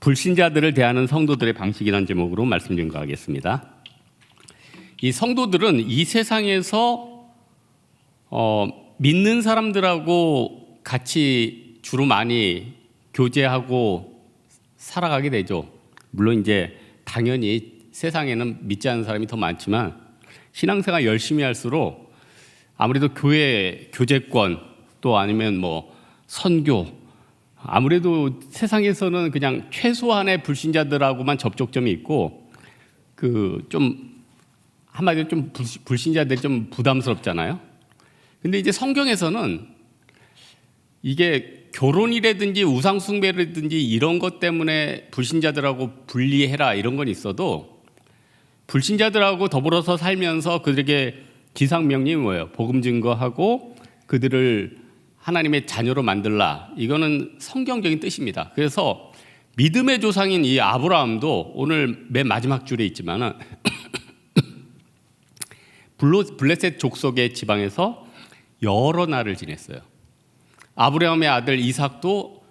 불신자들을 대하는 성도들의 방식이라는 제목으로 말씀 증거하겠습니다. 이 성도들은 이 세상에서 믿는 사람들하고 같이 주로 많이 교제하고 살아가게 되죠. 물론 이제 당연히 세상에는 믿지 않는 사람이 더 많지만 신앙생활 열심히 할수록 아무래도 교회 교제권 또 아니면 뭐 선교, 아무래도 세상에서는 그냥 최소한의 불신자들하고만 접촉점이 있고 좀 한마디로 좀 불신자들이 좀 부담스럽잖아요. 근데 이제 성경에서는 이게 결혼이라든지 우상숭배라든지 이런 것 때문에 불신자들하고 분리해라 이런 건 있어도 불신자들하고 더불어서 살면서 그들에게 지상명령이 뭐예요? 복음 증거하고 그들을 하나님의 자녀로 만들라. 이거는 성경적인 뜻입니다. 그래서 믿음의 조상인 이 아브라함도 오늘 맨 마지막 줄에 있지만은 블레셋 족속의 지방에서 여러 날을 지냈어요. 아브라함의 아들 이삭도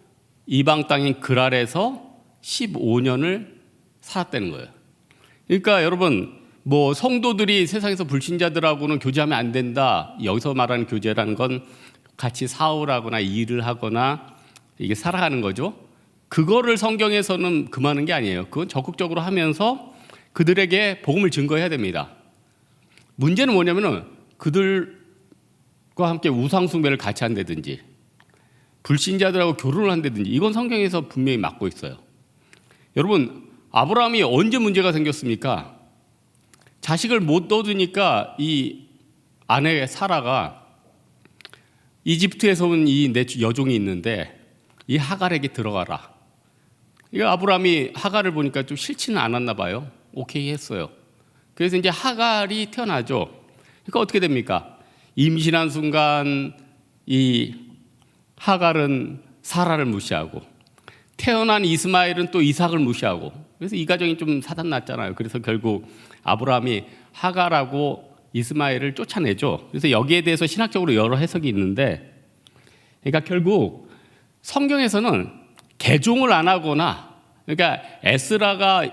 이방 땅인 그랄에서 15년을 살았다는 거예요. 그러니까 여러분, 뭐 성도들이 세상에서 불신자들하고는 교제하면 안 된다. 여기서 말하는 교제라는 건 같이 사업하거나 일을 하거나 이게 살아가는 거죠. 그거를 성경에서는 금하는 게 아니에요. 그건 적극적으로 하면서 그들에게 복음을 증거해야 됩니다. 문제는 뭐냐면은 그들과 함께 우상숭배를 같이 한다든지 불신자들하고 결혼을 한다든지 이건 성경에서 분명히 막고 있어요. 여러분, 아브라함이 언제 문제가 생겼습니까? 자식을 못 얻으니까 이 아내 사라가 이집트에서 온 이 내 여종이 있는데 이 하갈에게 들어가라. 이거 아브라함이 하갈을 보니까 좀 싫지는 않았나 봐요. 오케이 했어요. 그래서 이제 하갈이 태어나죠. 그러니까 어떻게 됩니까? 임신한 순간 이 하갈은 사라를 무시하고 태어난 이스마엘은 또 이삭을 무시하고 그래서 이 가정이 좀 사단 났잖아요. 그래서 결국 아브라함이 하갈하고 이스마엘을 쫓아내죠. 그래서 여기에 대해서 신학적으로 여러 해석이 있는데, 그러니까 결국 성경에서는 개종을 안 하거나, 그러니까 에스라가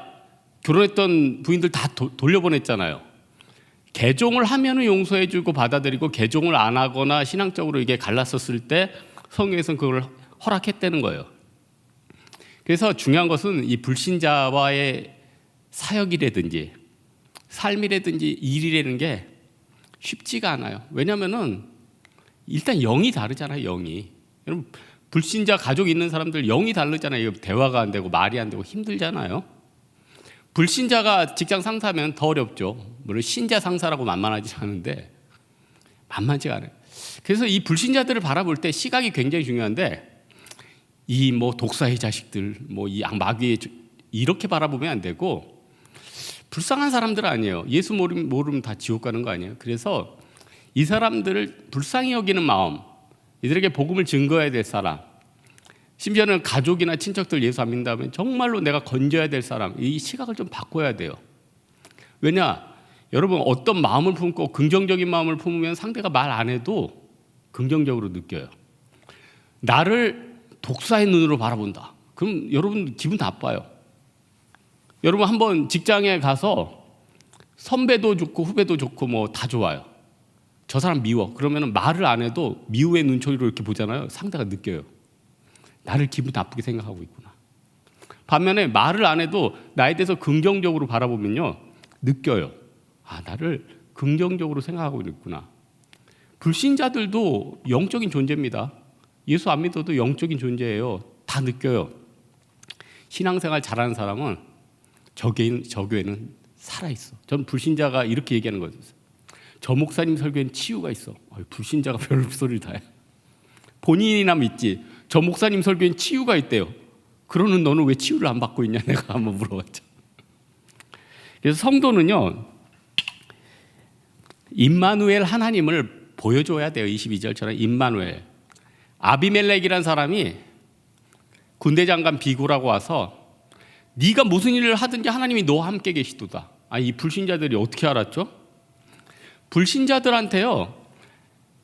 결혼했던 부인들 다 돌려보냈잖아요. 개종을 하면은 용서해주고 받아들이고 개종을 안 하거나 신앙적으로 이게 갈랐었을 때 성경에서는 그걸 허락했다는 거예요. 그래서 중요한 것은 이 불신자와의 사역이라든지 삶이라든지 일이라는 게 쉽지가 않아요. 왜냐면은 일단 영이 다르잖아요. 영이. 여러분, 불신자 가족 있는 사람들 영이 다르잖아요. 대화가 안 되고 말이 안 되고 힘들잖아요. 불신자가 직장 상사면 더 어렵죠. 물론 신자 상사라고 만만하지 않은데 만만치가 않아요. 그래서 이 불신자들을 바라볼 때 시각이 굉장히 중요한데 이 뭐 독사의 자식들, 뭐 이 마귀의 이렇게 바라보면 안 되고 불쌍한 사람들 아니에요. 예수 모르면 다 지옥 가는 거 아니에요. 그래서 이 사람들을 불쌍히 여기는 마음, 이들에게 복음을 증거해야 될 사람, 심지어는 가족이나 친척들 예수 안 믿는다면 정말로 내가 건져야 될 사람, 이 시각을 좀 바꿔야 돼요. 왜냐? 여러분, 어떤 마음을 품고 긍정적인 마음을 품으면 상대가 말 안 해도 긍정적으로 느껴요. 나를 독사의 눈으로 바라본다. 그럼 여러분 기분 나빠요. 여러분 한번 직장에 가서 선배도 좋고 후배도 좋고 뭐 다 좋아요. 저 사람 미워. 그러면 말을 안 해도 미우의 눈초리로 이렇게 보잖아요. 상대가 느껴요. 나를 기분 나쁘게 생각하고 있구나. 반면에 말을 안 해도 나에 대해서 긍정적으로 바라보면요. 느껴요. 아, 나를 긍정적으로 생각하고 있구나. 불신자들도 영적인 존재입니다. 예수 안 믿어도 영적인 존재예요. 다 느껴요. 신앙생활 잘하는 사람은 저 교회는 살아있어. 전 불신자가 이렇게 얘기하는 거예요. 저 목사님 설교엔 치유가 있어. 불신자가 별 소리를 다 해. 본인이나 믿지. 저 목사님 설교엔 치유가 있대요. 그러는 너는 왜 치유를 안 받고 있냐 내가 한번 물어봤죠. 그래서 성도는요. 임마누엘 하나님을 보여줘야 돼요. 22절처럼 임마누엘. 아비멜렉이라는 사람이 군대 장관 비구라고 와서 네가 무슨 일을 하든지 하나님이 너와 함께 계시도다. 이 불신자들이 어떻게 알았죠? 불신자들한테요.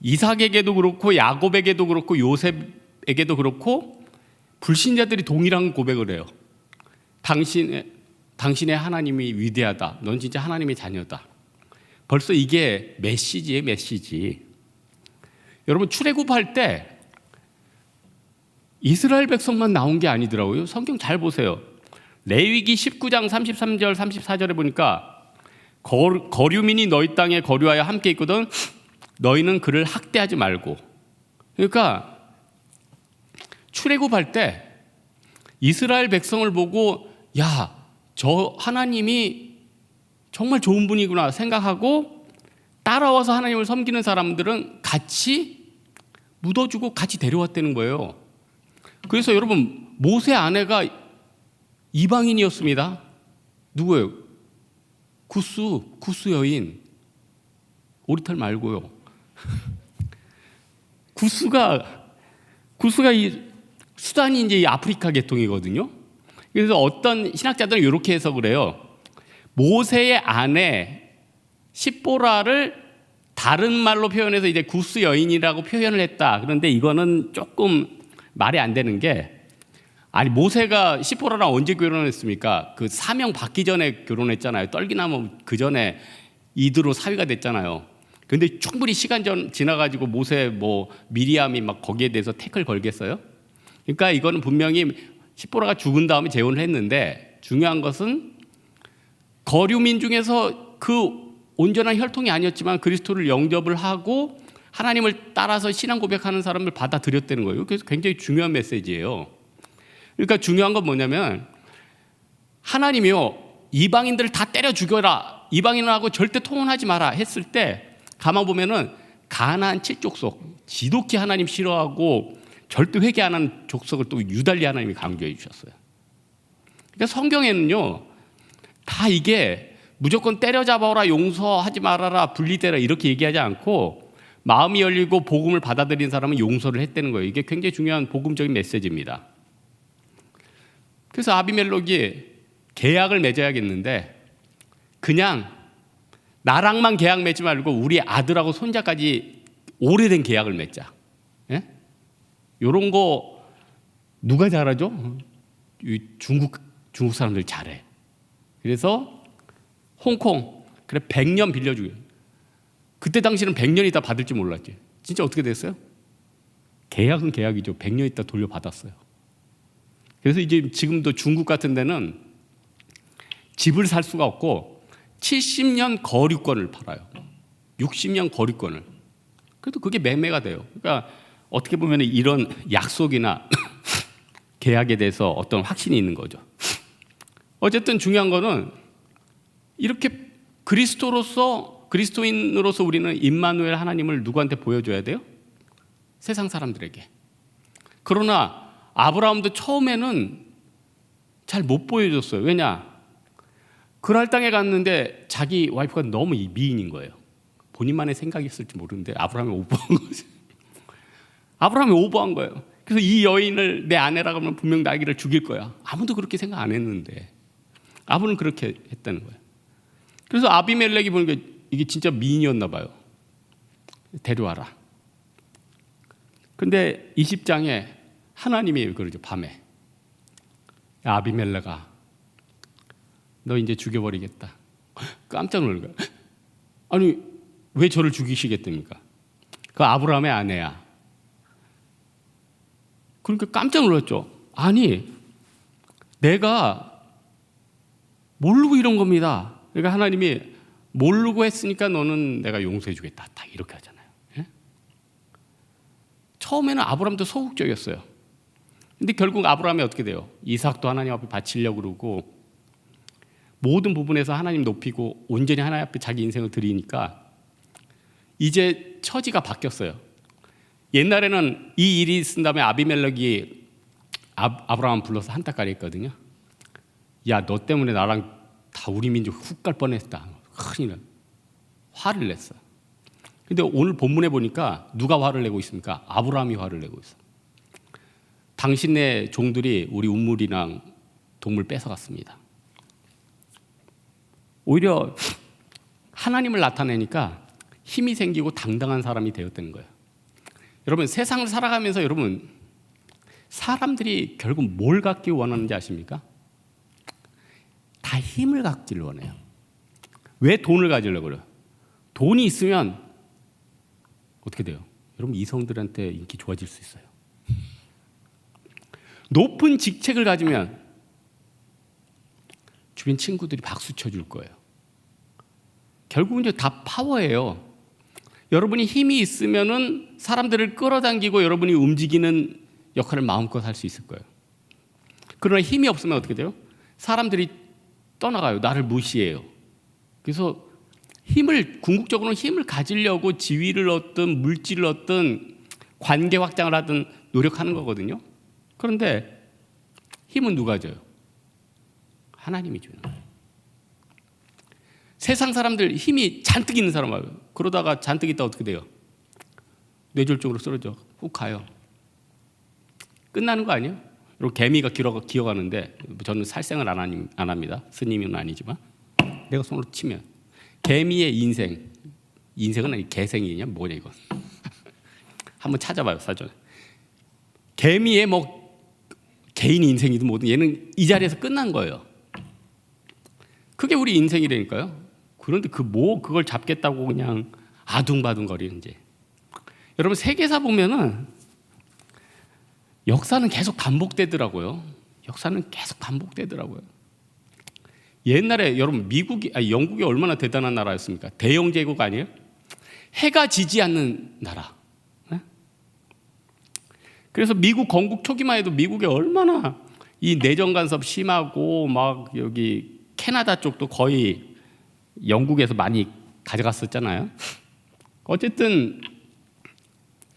이삭에게도 그렇고 야곱에게도 그렇고 요셉에게도 그렇고 불신자들이 동일한 고백을 해요. 당신의 하나님이 위대하다. 넌 진짜 하나님의 자녀다. 벌써 이게 메시지예요, 메시지. 여러분, 출애굽할 때 이스라엘 백성만 나온 게 아니더라고요. 성경 잘 보세요. 레위기 19장 33절 34절에 보니까 거류민이 너희 땅에 거류하여 함께 있거든 너희는 그를 학대하지 말고. 그러니까 출애굽할 때 이스라엘 백성을 보고 야, 저 하나님이 정말 좋은 분이구나 생각하고 따라와서 하나님을 섬기는 사람들은 같이 묻어주고 같이 데려왔다는 거예요. 그래서 여러분, 모세 아내가 이방인이었습니다. 누구예요? 구스 여인. 오리털 말고요. 구스가 이 수단이 이제 이 아프리카 계통이거든요. 그래서 어떤 신학자들은 이렇게 해석을 해요. 모세의 아내 십보라를 다른 말로 표현해서 이제 구스 여인이라고 표현을 했다. 그런데 이거는 조금 말이 안 되는 게, 아니 모세가 십보라랑 언제 결혼했습니까? 그 사명 받기 전에 결혼했잖아요. 떨기나무 그 전에 이드로 사위가 됐잖아요. 근데 충분히 시간 지나가지고 모세 미리암이 막 거기에 대해서 태클 걸겠어요? 그러니까 이거는 분명히 십보라가 죽은 다음에 재혼을 했는데, 중요한 것은 거류민 중에서 그 온전한 혈통이 아니었지만 그리스도를 영접을 하고 하나님을 따라서 신앙 고백하는 사람을 받아들였다는 거예요. 그래서 굉장히 중요한 메시지예요. 그러니까 중요한 건 뭐냐면, 하나님이요 이방인들을 다 때려 죽여라, 이방인하고 절대 통혼하지 마라 했을 때 가만 보면은 가나안 7족속, 지독히 하나님 싫어하고 절대 회개 안 하는 족속을 또 유달리 하나님이 강조해 주셨어요. 그러니까 성경에는요 다 이게 무조건 때려잡아라, 용서하지 말아라, 분리되라 이렇게 얘기하지 않고 마음이 열리고 복음을 받아들인 사람은 용서를 했다는 거예요. 이게 굉장히 중요한 복음적인 메시지입니다. 그래서 아비멜렉이 계약을 맺어야겠는데 그냥 나랑만 계약 맺지 말고 우리 아들하고 손자까지 오래된 계약을 맺자. 예? 이런 거 누가 잘하죠? 중국 사람들 잘해. 그래서 홍콩 그래 100년 빌려주게. 그때 당시는 100년 있다 받을지 몰랐지. 진짜 어떻게 됐어요? 계약은 계약이죠. 100년 있다 돌려받았어요. 그래서 이제 지금도 중국 같은 데는 집을 살 수가 없고 70년 거류권을 팔아요. 60년 거류권을. 그래도 그게 매매가 돼요. 그러니까 어떻게 보면 이런 약속이나 계약에 대해서 어떤 확신이 있는 거죠. 어쨌든 중요한 거는 이렇게 그리스도인으로서 우리는 임마누엘 하나님을 누구한테 보여줘야 돼요? 세상 사람들에게. 그러나 아브라함도 처음에는 잘 못 보여줬어요. 왜냐? 그랄 땅에 갔는데 자기 와이프가 너무 미인인 거예요. 본인만의 생각이 있을지 모르는데 아브라함이 오버한 거죠. 아브라함이 오버한 거예요. 그래서 이 여인을 내 아내라고 하면 분명 나기를 죽일 거야. 아무도 그렇게 생각 안 했는데 아브는 그렇게 했다는 거예요. 그래서 아비멜렉이 보니까 이게 진짜 미인이었나 봐요. 데려와라. 근데 20장에 하나님이 그러죠. 밤에 야, 아비멜렉아 너 이제 죽여버리겠다. 깜짝 놀란 거야. 아니 왜 저를 죽이시겠답니까? 그 아브라함의 아내야. 그러니까 깜짝 놀랐죠. 아니 내가 모르고 이런 겁니다. 그러니까 하나님이 모르고 했으니까 너는 내가 용서해 주겠다. 딱 이렇게 하잖아요. 예? 처음에는 아브라함도 소극적이었어요. 근데 결국 아브라함이 어떻게 돼요? 이삭도 하나님 앞에 바치려고 그러고 모든 부분에서 하나님 높이고 온전히 하나님 앞에 자기 인생을 드리니까 이제 처지가 바뀌었어요. 옛날에는 이 일이 있은 다음에 아비멜렉이 아브라함 불러서 한따까리 했거든요. 야, 너 때문에 나랑 다 우리 민족 훅 갈 뻔했다. 큰일 화를 냈어. 근데 오늘 본문에 보니까 누가 화를 내고 있습니까? 아브라함이 화를 내고 있어. 당신의 종들이 우리 우물이랑 동물 뺏어갔습니다. 오히려 하나님을 나타내니까 힘이 생기고 당당한 사람이 되었다는 거예요. 여러분 세상을 살아가면서 여러분 사람들이 결국 뭘 갖기 원하는지 아십니까? 다 힘을 갖기를 원해요. 왜 돈을 가지려고 그래요? 돈이 있으면 어떻게 돼요? 여러분 이성들한테 인기 좋아질 수 있어요. 높은 직책을 가지면 주변 친구들이 박수 쳐줄 거예요. 결국은 이제 다 파워예요. 여러분이 힘이 있으면은 사람들을 끌어당기고 여러분이 움직이는 역할을 마음껏 할 수 있을 거예요. 그러나 힘이 없으면 어떻게 돼요? 사람들이 떠나가요. 나를 무시해요. 그래서 궁극적으로는 힘을 가지려고 지위를 얻든 물질을 얻든 관계 확장을 하든 노력하는 거거든요. 그런데 힘은 누가 줘요? 하나님이 주는 거예요. 세상 사람들 힘이 잔뜩 있는 사람 말고요. 그러다가 잔뜩 있다 어떻게 돼요? 뇌졸중으로 쓰러져. 훅 가요. 끝나는 거 아니에요? 그리고 개미가 기어가는데 저는 살생을 안 합니다. 스님은 아니지만 내가 손으로 치면 개미의 인생은 아니 개생이냐 뭐냐 이거. 한번 찾아봐요 사전에. 개미의 뭐 개인 인생이든 뭐든 얘는 이 자리에서 끝난 거예요. 그게 우리 인생이라니까요. 그런데 그걸 잡겠다고 그냥 아둥바둥거리는지. 여러분 세계사 보면은 역사는 계속 반복되더라고요. 옛날에 여러분 영국이 얼마나 대단한 나라였습니까? 대영 제국 아니에요? 해가 지지 않는 나라. 네? 그래서 미국 건국 초기만 해도 미국에 얼마나 이 내정 간섭 심하고 막 여기 캐나다 쪽도 거의 영국에서 많이 가져갔었잖아요. 어쨌든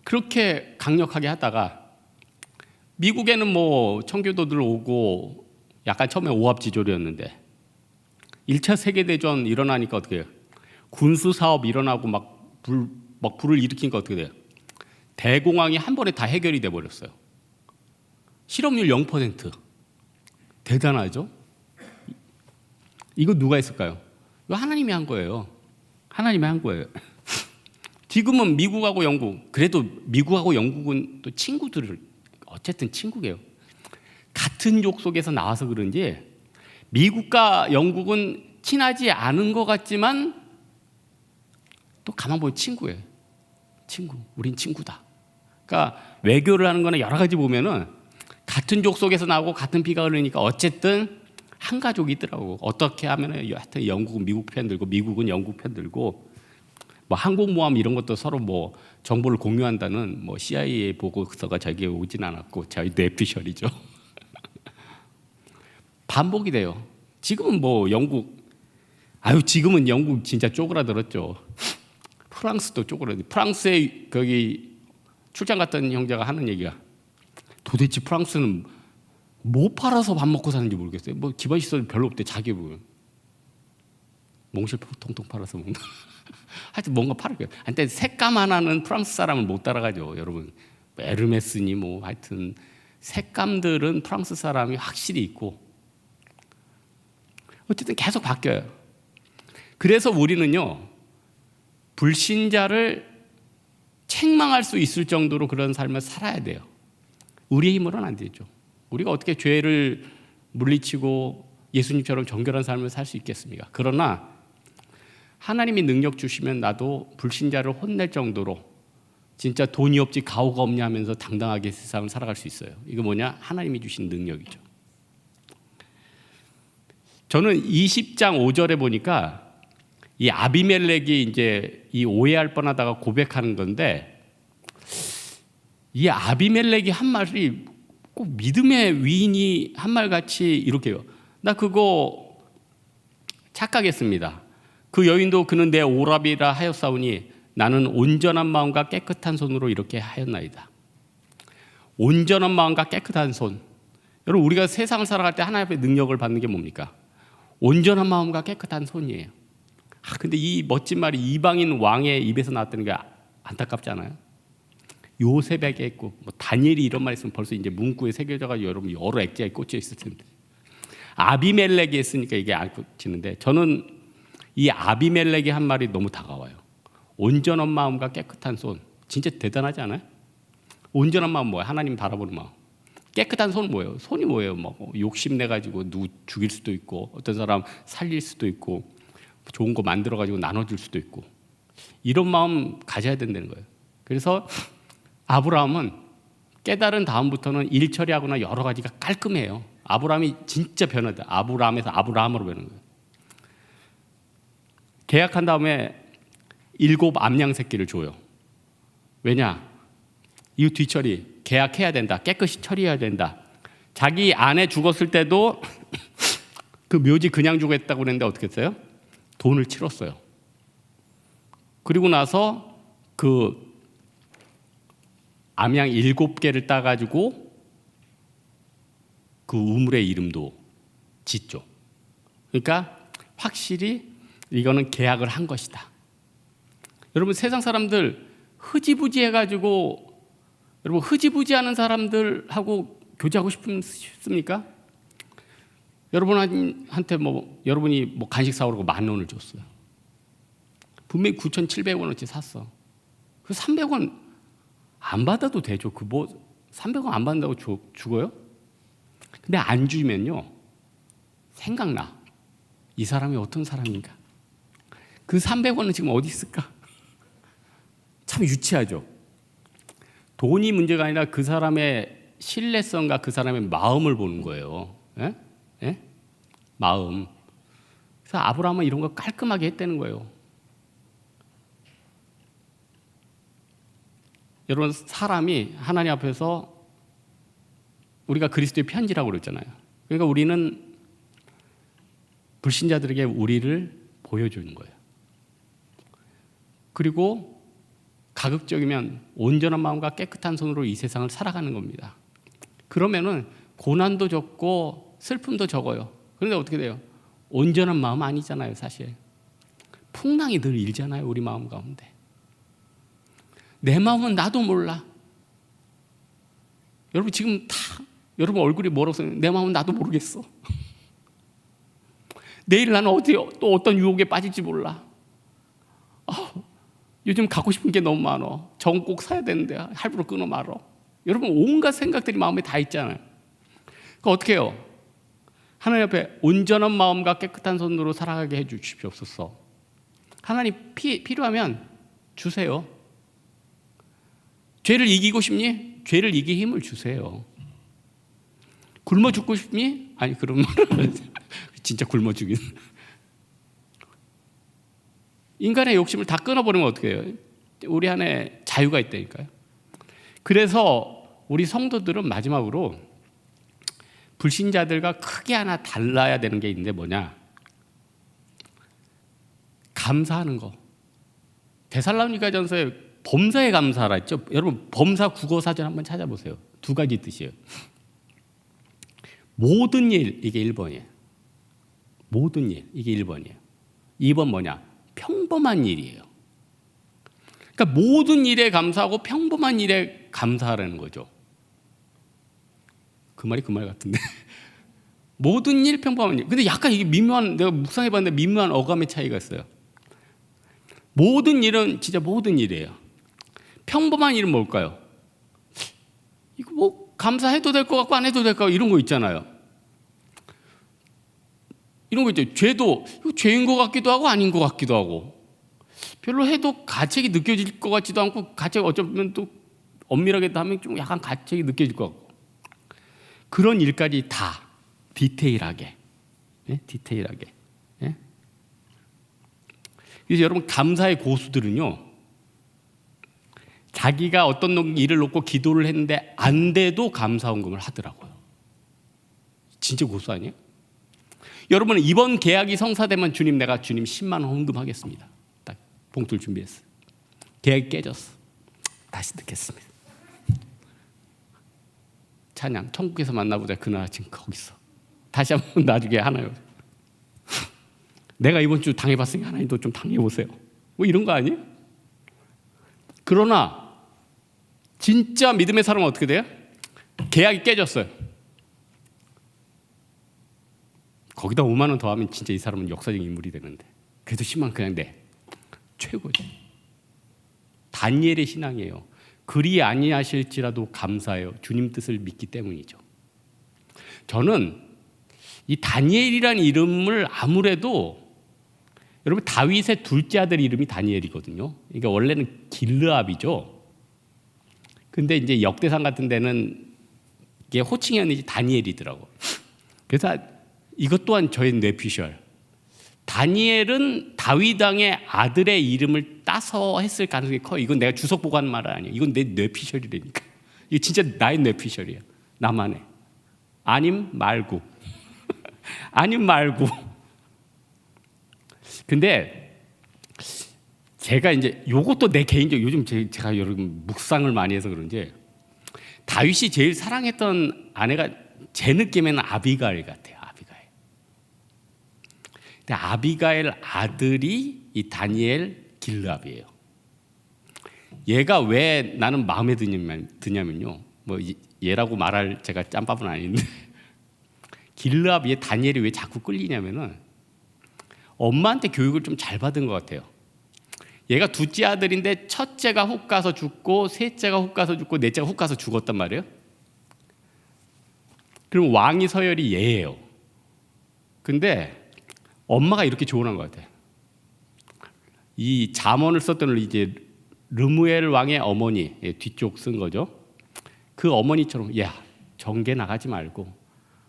그렇게 강력하게 하다가 미국에는 뭐 청교도들 오고 약간 처음에 오합지졸이었는데 1차 세계대전 일어나니까 어떻게 해요? 군수사업 일어나고 막 불을 일으키니까 어떻게 돼요? 대공황이 한 번에 다 해결이 돼버렸어요. 실업률 0%. 대단하죠? 이거 누가 했을까요? 이거 하나님이 한 거예요. 지금은 미국하고 영국, 그래도 미국하고 영국은 또 어쨌든 친구예요. 같은 족 속에서 나와서 그런지 미국과 영국은 친하지 않은 것 같지만 또 가만 보면 친구예요. 우린 친구다. 그러니까 외교를 하는 거는 여러 가지 보면은 같은 족 속에서 나오고 같은 피가 흐르니까 어쨌든 한 가족이 있더라고. 어떻게 하면은 하여튼 영국은 미국 편 들고 미국은 영국 편 들고 뭐 항공모함 이런 것도 서로 뭐 정보를 공유한다는 뭐 CIA 보고서가 저기에 오진 않았고 저희도 애피셜이죠. 반복이 돼요. 지금은 영국 진짜 쪼그라들었죠. 프랑스도 쪼그라들. 프랑스에 거기 출장 갔던 형제가 하는 얘기가 도대체 프랑스는 뭐 팔아서 밥 먹고 사는지 모르겠어요. 뭐 기반 시설 별로 없대. 자기 보면 몽실 통통 팔아서 먹는다. 하여튼 뭔가 팔을 거예요. 근데 색감 하나는 프랑스 사람을 못 따라가죠, 여러분. 에르메스니 뭐 하여튼 색감들은 프랑스 사람이 확실히 있고 어쨌든 계속 바뀌어요. 그래서 우리는요 불신자를 책망할 수 있을 정도로 그런 삶을 살아야 돼요. 우리의 힘으로는 안 되죠. 우리가 어떻게 죄를 물리치고 예수님처럼 정결한 삶을 살 수 있겠습니까? 그러나 하나님이 능력 주시면 나도 불신자를 혼낼 정도로 진짜 돈이 없지 가오가 없냐 하면서 당당하게 세상을 살아갈 수 있어요. 이거 뭐냐? 하나님이 주신 능력이죠. 저는 20장 5절에 보니까 이 아비멜렉이 이제 이 오해할 뻔하다가 고백하는 건데 이 아비멜렉이 한 말이 꼭 믿음의 위인이 한 말 같이 이렇게요. 나 그거 착각했습니다. 그 여인도 그는 내 오랍이라 하였사오니 나는 온전한 마음과 깨끗한 손으로 이렇게 하였나이다. 온전한 마음과 깨끗한 손. 여러분 우리가 세상을 살아갈 때 하나님의 능력을 받는 게 뭡니까? 온전한 마음과 깨끗한 손이에요. 근데 이 멋진 말이 이방인 왕의 입에서 나왔다는 게 안타깝지 않아요? 요셉에게 했고 뭐 다니엘이 이런 말 했으면 벌써 이제 문구에 새겨져가지고 여러분 여러 액자에 꽂혀 있을 텐데 아비멜렉이 했으니까 이게 안 꽂히는데 저는 이 아비멜렉이 한 말이 너무 다가와요. 온전한 마음과 깨끗한 손. 진짜 대단하지 않아요? 온전한 마음 뭐야? 하나님 바라보는 마음. 깨끗한 손은 뭐예요? 손이 뭐예요? 뭐 욕심내 가지고 누구 죽일 수도 있고, 어떤 사람 살릴 수도 있고, 좋은 거 만들어 가지고 나눠줄 수도 있고, 이런 마음 가져야 된다는 거예요. 그래서 아브라함은 깨달은 다음부터는 일 처리하거나 여러 가지가 깔끔해요. 아브라함이 진짜 변하다. 아브라함에서 아브라함으로 변한 거예요. 계약한 다음에 7 암양 새끼를 줘요. 왜냐? 이후 뒤처리 계약해야 된다. 깨끗이 처리해야 된다. 자기 아내 죽었을 때도 그 묘지 그냥 주겠다고 그랬는데 어떻게 했어요? 돈을 치렀어요. 그리고 나서 그 암양 7개를 따가지고 그 우물의 이름도 짓죠. 그러니까 확실히 이거는 계약을 한 것이다. 여러분, 세상 사람들 흐지부지해가지고, 여러분 흐지부지하는 사람들하고 교제하고 싶습니까? 여러분한테 여러분이 간식 사오라고 10,000원을 줬어요. 분명히 9,700원어치 샀어. 그 300원 안 받아도 되죠. 300원 안 받는다고 죽어요? 근데 안 주면요, 생각나. 이 사람이 어떤 사람인가? 그 300원은 지금 어디 있을까? 참 유치하죠. 돈이 문제가 아니라 그 사람의 신뢰성과 그 사람의 마음을 보는 거예요. 예? 예? 마음. 그래서 아브라함은 이런 거 깔끔하게 했다는 거예요. 여러분, 사람이 하나님 앞에서 우리가 그리스도의 편지라고 그랬잖아요. 그러니까 우리는 불신자들에게 우리를 보여주는 거예요. 그리고 가급적이면 온전한 마음과 깨끗한 손으로 이 세상을 살아가는 겁니다. 그러면은 고난도 적고 슬픔도 적어요. 그런데 어떻게 돼요? 온전한 마음 아니잖아요, 사실. 풍랑이 늘 일잖아요, 우리 마음 가운데. 내 마음은 나도 몰라. 여러분 지금 여러분 얼굴이 멀어서 내 마음은 나도 모르겠어. 내일 나는 또 어떤 유혹에 빠질지 몰라. 요즘 갖고 싶은 게 너무 많아. 저건 꼭 사야 되는데 할부로 끊어 말어. 여러분 온갖 생각들이 마음에 다 있잖아요. 그러니까 어떻게 해요? 하나님 앞에 온전한 마음과 깨끗한 손으로 살아가게 해 주십시옵소서. 하나님 필요하면 주세요. 죄를 이기고 싶니? 죄를 이길 힘을 주세요. 굶어 죽고 싶니? 아니, 그런 말은 진짜 굶어 죽인. 인간의 욕심을 다 끊어버리면 어떻게 해요? 우리 안에 자유가 있다니까요. 그래서 우리 성도들은 마지막으로 불신자들과 크게 하나 달라야 되는 게 있는데 뭐냐? 감사하는 거. 데살로니가전서에 범사에 감사하라 했죠. 여러분 범사 국어사전 한번 찾아보세요. 2가지 뜻이에요. 모든 일, 이게 1번이에요. 모든 일, 이게 1번이에요. 2번 뭐냐? 평범한 일이에요. 그러니까 모든 일에 감사하고 평범한 일에 감사하라는 거죠. 그 말이 그 말 같은데. 모든 일, 평범한 일. 근데 약간 이게 내가 묵상해봤는데 미묘한 어감의 차이가 있어요. 모든 일은 진짜 모든 일이에요. 평범한 일은 뭘까요? 이거 감사해도 될 것 같고 안 해도 될 것 같고 이런 거 있잖아요. 이런 거 있죠. 죄도 죄인 것 같기도 하고 아닌 것 같기도 하고, 별로 해도 가책이 느껴질 것 같지도 않고, 가책 어쩌면 또 엄밀하게 하면 좀 약간 가책이 느껴질 것 같고, 그런 일까지 다 디테일하게, 예? 디테일하게. 예? 그래서 여러분 감사의 고수들은요, 자기가 어떤 일을 놓고 기도를 했는데 안 돼도 감사헌금을 하더라고요. 진짜 고수 아니에요? 여러분 이번 계약이 성사되면 내가 주님 10만 원 헌금하겠습니다. 딱 봉투를 준비했어요. 계약이 깨졌어. 다시 듣겠습니다. 찬양 천국에서 만나보자 그날 아침 거기서 다시 한번 나중에 하나요. 내가 이번 주 당해봤으니까 하나님도 좀 당해보세요. 뭐 이런 거 아니에요? 그러나 진짜 믿음의 사람은 어떻게 돼요? 계약이 깨졌어요. 거기다 5만 원 더하면 진짜 이 사람은 역사적인 인물이 되는데, 그래도 10만 원 그냥 내 최고죠. 다니엘의 신앙이에요. 그리 아니하실지라도 감사해요. 주님 뜻을 믿기 때문이죠. 저는 이 다니엘이라는 이름을 아무래도 여러분 다윗의 둘째 아들 이름이 다니엘이거든요. 그러니까 원래는 길르압이죠. 근데 이제 역대상 같은 데는 이게 호칭이었는지 다니엘이더라고. 그래서 이것 또한 저의 뇌피셜. 다니엘은 다윗 왕의 아들의 이름을 따서 했을 가능성이 커요. 이건 내가 주석 보고 하는 말은 아니에요. 이건 내 뇌피셜이라니까. 이게 진짜 나의 뇌피셜이에요. 나만의. 아님 말고. 아님 말고. 근데 제가 이제 요것도 내 개인적 요즘 제가 여러분 묵상을 많이 해서 그런지 다윗이 제일 사랑했던 아내가 제 느낌에는 아비가일 같아요. 아비가일. 근데 아비가일 아들이 이 다니엘 길르압이에요. 얘가 왜 나는 마음에 드냐면요. 뭐 얘라고 말할 제가 짬밥은 아닌데 길르압 얘 다니엘이 왜 자꾸 끌리냐면은 엄마한테 교육을 좀 잘 받은 것 같아요. 얘가 둘째 아들인데 첫째가 훅 가서 죽고 셋째가 훅 가서 죽고 넷째가 훅 가서 죽었단 말이에요. 그럼 왕이 서열이 얘예요. 근데 엄마가 이렇게 조언한 것 같아요. 이 잠언을 썼던 이제 르무엘 왕의 어머니, 뒤쪽 쓴 거죠. 그 어머니처럼 야 정계 나가지 말고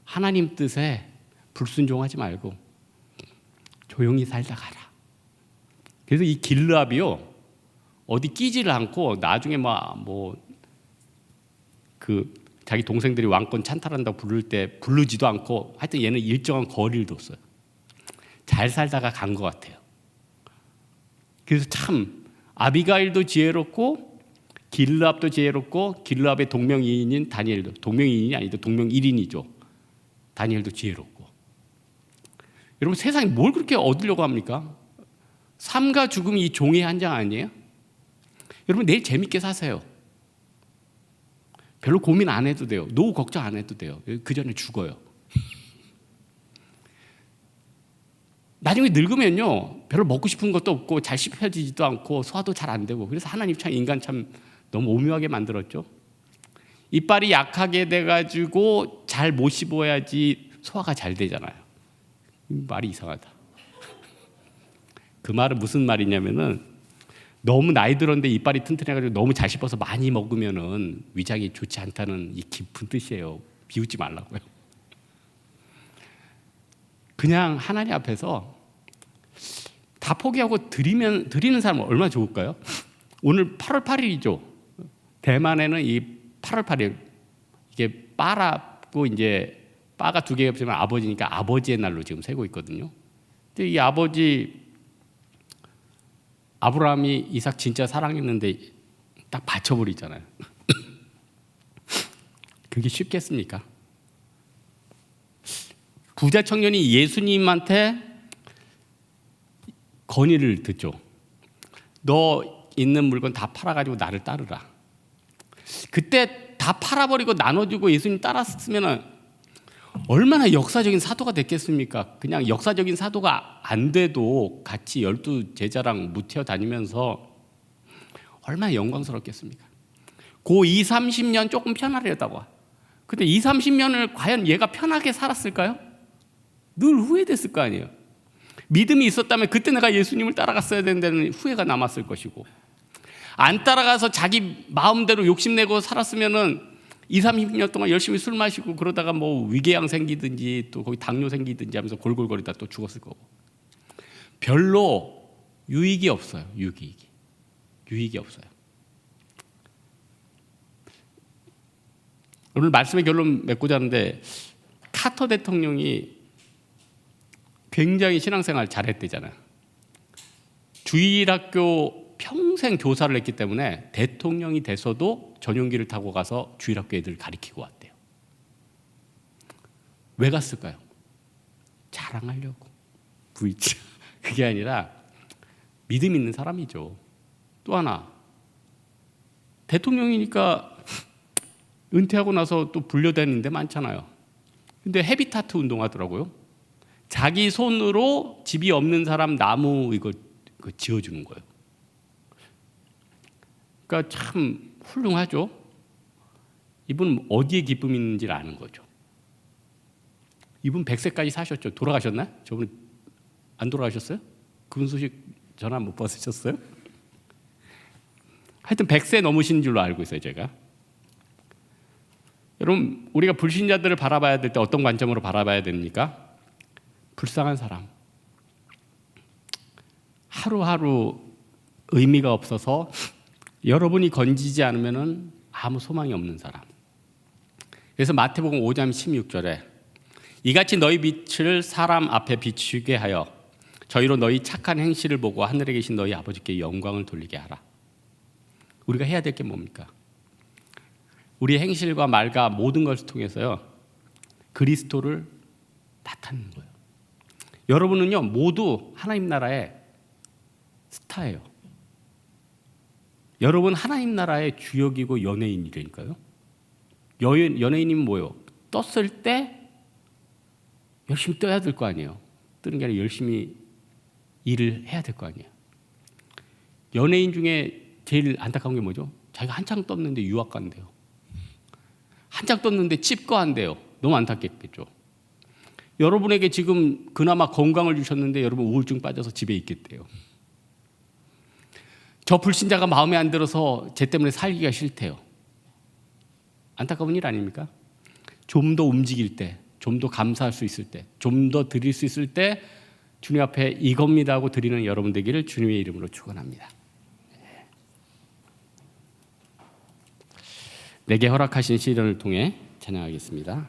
하나님 뜻에 불순종하지 말고 조용히 살다 가라. 그래서 이 길르압이요 어디 끼지를 않고 나중에 그 자기 동생들이 왕권 찬탈한다고 부를 때 부르지도 않고 하여튼 얘는 일정한 거리를 뒀어요. 잘 살다가 간 것 같아요. 그래서 참 아비가일도 지혜롭고 길르압도 지혜롭고 길르압의 동명이인인 다니엘도 동명이인이 아니고 동명일인이죠. 다니엘도 지혜롭고. 여러분 세상에 뭘 그렇게 얻으려고 합니까? 삶과 죽음이 이 종이의 한 장 아니에요? 여러분 내일 재밌게 사세요. 별로 고민 안 해도 돼요. 노후 걱정 안 해도 돼요. 그 전에 죽어요. 나중에 늙으면요 별로 먹고 싶은 것도 없고 잘 씹혀지지도 않고 소화도 잘 안 되고 그래서 하나님 참 인간 참 너무 오묘하게 만들었죠. 이빨이 약하게 돼가지고 잘 못 씹어야지 소화가 잘 되잖아요. 말이 이상하다. 그 말은 무슨 말이냐면은 너무 나이 들었는데 이빨이 튼튼해가지고 너무 잘 씹어서 많이 먹으면은 위장이 좋지 않다는 이 깊은 뜻이에요. 비웃지 말라고요. 그냥 하나님 앞에서 다 포기하고 드리는 사람은 얼마나 좋을까요? 오늘 8월 8일이죠. 대만에는 이 8월 8일 이게 빠라고 이제 빠가 두 개가 없으면 아버지니까 아버지의 날로 지금 세고 있거든요. 근데 이 아버지 아브라함이 이삭 진짜 사랑했는데 딱 바쳐버리잖아요. 그게 쉽겠습니까? 부자 청년이 예수님한테 건의를 듣죠. 너 있는 물건 다 팔아가지고 나를 따르라. 그때 다 팔아버리고 나눠주고 예수님 따랐으면 얼마나 역사적인 사도가 됐겠습니까? 그냥 역사적인 사도가 안 돼도 같이 12 제자랑 무태어 다니면서 얼마나 영광스럽겠습니까? 고 20, 30년 조금 편하려다가 근데 20, 30년을 과연 얘가 편하게 살았을까요? 늘 후회됐을 거 아니에요. 믿음이 있었다면 그때 내가 예수님을 따라갔어야 된다는 후회가 남았을 것이고 안 따라가서 자기 마음대로 욕심내고 살았으면은 20, 30년 동안 열심히 술 마시고 그러다가 뭐 위궤양 생기든지 또 거기 당뇨 생기든지 하면서 골골거리다 또 죽었을 거고 별로 유익이 없어요. 유익이 없어요. 오늘 말씀의 결론 맺고자 하는데 카터 대통령이 굉장히 신앙생활 잘했대잖아요. 주일학교 평생 교사를 했기 때문에 대통령이 돼서도 전용기를 타고 가서 주일학교 애들 가르치고 왔대요. 왜 갔을까요? 자랑하려고. 부이치. 그게 아니라 믿음 있는 사람이죠. 또 하나 대통령이니까 은퇴하고 나서 또 불려다니는 데 많잖아요. 근데 헤비타트 운동하더라고요. 자기 손으로 집이 없는 사람 나무 이거 지어주는 거예요. 그러니까 참 훌륭하죠. 이분 어디에 기쁨이 있는지를 아는 거죠. 이분 100세까지 사셨죠. 돌아가셨나? 저분 안 돌아가셨어요? 그분 소식 전화 못 받으셨어요? 하여튼 100세 넘으신 줄로 알고 있어요, 제가. 여러분, 우리가 불신자들을 바라봐야 될 때 어떤 관점으로 바라봐야 됩니까? 불쌍한 사람. 하루하루 의미가 없어서 여러분이 건지지 않으면 아무 소망이 없는 사람. 그래서 마태복음 5장 16절에 이같이 너희 빛을 사람 앞에 비추게 하여 저희로 너희 착한 행실을 보고 하늘에 계신 너희 아버지께 영광을 돌리게 하라. 우리가 해야 될 게 뭡니까? 우리의 행실과 말과 모든 것을 통해서요, 그리스도를 나타내는 거예요. 여러분은요, 모두 하나님 나라의 스타예요. 여러분 하나님 나라의 주역이고 연예인이라니까요. 연예인이면 뭐예요? 떴을 때 열심히 떠야 될 거 아니에요. 뜨는 게 아니라 열심히 일을 해야 될 거 아니에요. 연예인 중에 제일 안타까운 게 뭐죠? 자기가 한창 떴는데 유학 간대요. 한창 떴는데 칩거한대요. 너무 안타깝겠죠. 여러분에게 지금 그나마 건강을 주셨는데 여러분 우울증 빠져서 집에 있겠대요. 저 불신자가 마음에 안 들어서 쟤 때문에 살기가 싫대요. 안타까운 일 아닙니까? 좀 더 움직일 때, 좀 더 감사할 수 있을 때, 좀 더 드릴 수 있을 때 주님 앞에 이겁니다 하고 드리는 여러분 되기를 주님의 이름으로 축원합니다. 내게 허락하신 시련을 통해 찬양하겠습니다.